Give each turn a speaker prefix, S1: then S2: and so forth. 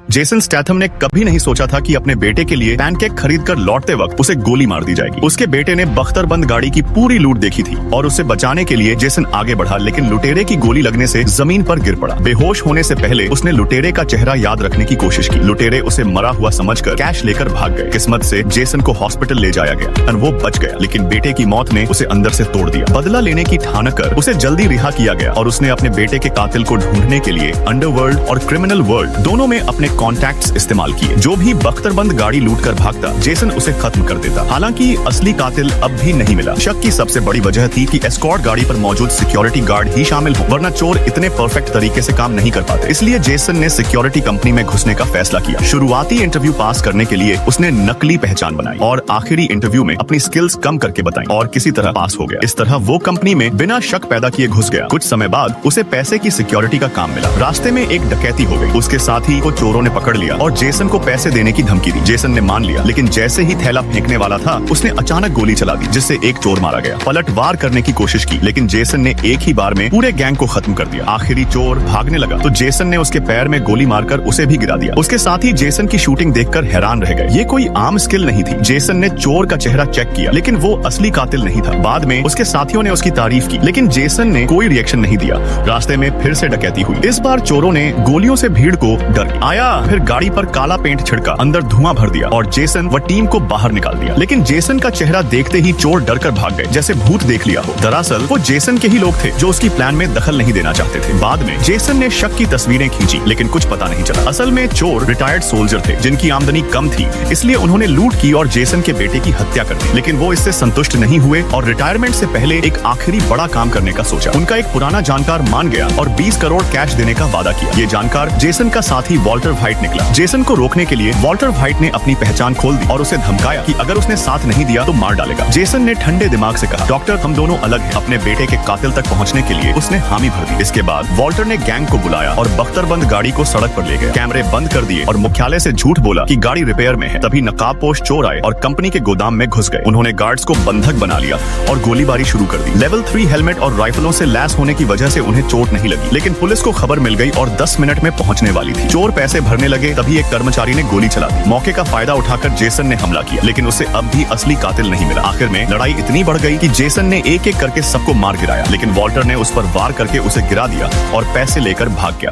S1: Jason Statham ने कभी नहीं सोचा था कि अपने बेटे के लिए पैनकेक खरीदकर लौटते वक्त उसे गोली मार दी जाएगी। उसके बेटे ने बख्तरबंद गाड़ी की पूरी लूट देखी थी और उसे बचाने के लिए जेसन आगे बढ़ा, लेकिन लुटेरे की गोली लगने से जमीन पर गिर पड़ा। बेहोश होने से पहले उसने लुटेरे का चेहरा याद रखने की कोशिश की। लुटेरे उसे मरा हुआ समझकर कैश लेकर भाग गए। किस्मत से जेसन को हॉस्पिटल ले जाया गया और वो बच गया, लेकिन बेटे की मौत ने उसे अंदर से तोड़ दिया। बदला लेने की ठान कर उसे जल्दी रिहा किया गया और उसने अपने बेटे के कातिल को ढूंढने के लिए अंडरवर्ल्ड और क्रिमिनल वर्ल्ड दोनों में अपने कॉन्टैक्ट्स इस्तेमाल किए। जो भी बख्तरबंद गाड़ी लूट कर भागता, जेसन उसे खत्म कर देता। हालांकि असली कातिल अब भी नहीं मिला। शक की सबसे बड़ी वजह थी कि एस्कॉर्ट गाड़ी पर मौजूद सिक्योरिटी गार्ड ही शामिल हो, वरना चोर इतने परफेक्ट तरीके से काम नहीं कर पाते। इसलिए जेसन ने सिक्योरिटी कंपनी में घुसने का फैसला किया। शुरुआती इंटरव्यू पास करने के लिए उसने नकली पहचान बनाई और आखिरी इंटरव्यू में अपनी स्किल्स कम करके बताई और किसी तरह पास हो गया। इस तरह वो कंपनी में बिना शक पैदा किए घुस गया। कुछ समय बाद उसे पैसे की सिक्योरिटी का काम मिला। रास्ते में एक डकैती हो गई। उसके साथी को चोरों ने पकड़ लिया और जेसन को पैसे देने की धमकी दी। जेसन ने मान लिया, लेकिन जैसे ही थैला फेंकने वाला था उसने अचानक गोली चला दी, जिससे एक चोर मारा गया। पलटवार करने की कोशिश की, लेकिन जेसन ने एक ही बार में पूरे गैंग को खत्म कर दिया। आखिरी चोर भागने लगा तो जेसन ने उसके पैर में गोली मारकर उसे भी गिरा दिया। उसके साथी जेसन की शूटिंग देखकर हैरान रह गए। ये कोई आम स्किल नहीं थी। जेसन ने चोर का चेहरा चेक किया, लेकिन वो असली कातिल नहीं था। बाद में उसके साथियों ने उसकी तारीफ की, लेकिन जेसन ने कोई रिएक्शन नहीं दिया। रास्ते में फिर से डकैती हुई। इस बार चोरों ने गोलियों से भीड़ को डर आया, फिर गाड़ी पर काला पेंट छिड़का, अंदर धुआं भर दिया और जेसन व टीम को बाहर निकाल दिया। लेकिन जेसन का चेहरा देखते ही चोर डर कर भाग गए, जैसे भूत देख लिया हो। दरअसल वो जेसन के ही लोग थे जो उसकी प्लान में दखल नहीं देना चाहते थे। बाद में जेसन ने शक की तस्वीरें खींची, लेकिन कुछ पता नहीं चला। असल में चोर रिटायर्ड सोल्जर थे जिनकी आमदनी कम थी, इसलिए उन्होंने लूट की और जेसन के बेटे की हत्या कर दी। लेकिन वो इससे संतुष्ट नहीं हुए और रिटायरमेंट से पहले एक आखिरी बड़ा काम करने का सोचा। उनका एक पुराना जानकार मान गया और 20 करोड़ कैश देने का वादा किया। ये जानकार जेसन का साथी वॉल्टर व्हाइट निकला। जेसन को रोकने के लिए वॉल्टर व्हाइट ने अपनी पहचान खोल दी और उसे धमकाया कि अगर उसने साथ नहीं दिया तो मार डालेगा। जेसन ने ठंडे दिमाग से कहा, डॉक्टर हम दोनों अलग हैं। अपने बेटे के कातिल तक पहुंचने के लिए उसने हामी भर दी। इसके बाद वॉल्टर ने गैंग को बुलाया और बख्तरबंद गाड़ी को सड़क पर ले गया। कैमरे बंद कर दिए और मुख्यालय से झूठ बोला कि गाड़ी रिपेयर में है। तभी नकाबपोश चोर आए और कंपनी के गोदाम में घुस गए। उन्होंने गार्ड्स को बंधक बना लिया और गोलीबारी शुरू कर दी। लेवल 3 हेलमेट और राइफलों से लैस होने की वजह से उन्हें चोट नहीं लगी, लेकिन पुलिस को खबर मिल गई और 10 मिनट में पहुंचने वाली थी। चोर पैसे भरने लगे, तभी एक कर्मचारी ने गोली चला दी। मौके का फायदा उठाकर जेसन ने हमला किया, लेकिन उसे अब भी असली कातिल नहीं मिला। आखिर में लड़ाई इतनी बढ़ गई कि जेसन ने एक एक करके सबको मार गिराया, लेकिन वॉल्टर ने उस पर वार करके उसे गिरा दिया और पैसे लेकर भाग गया।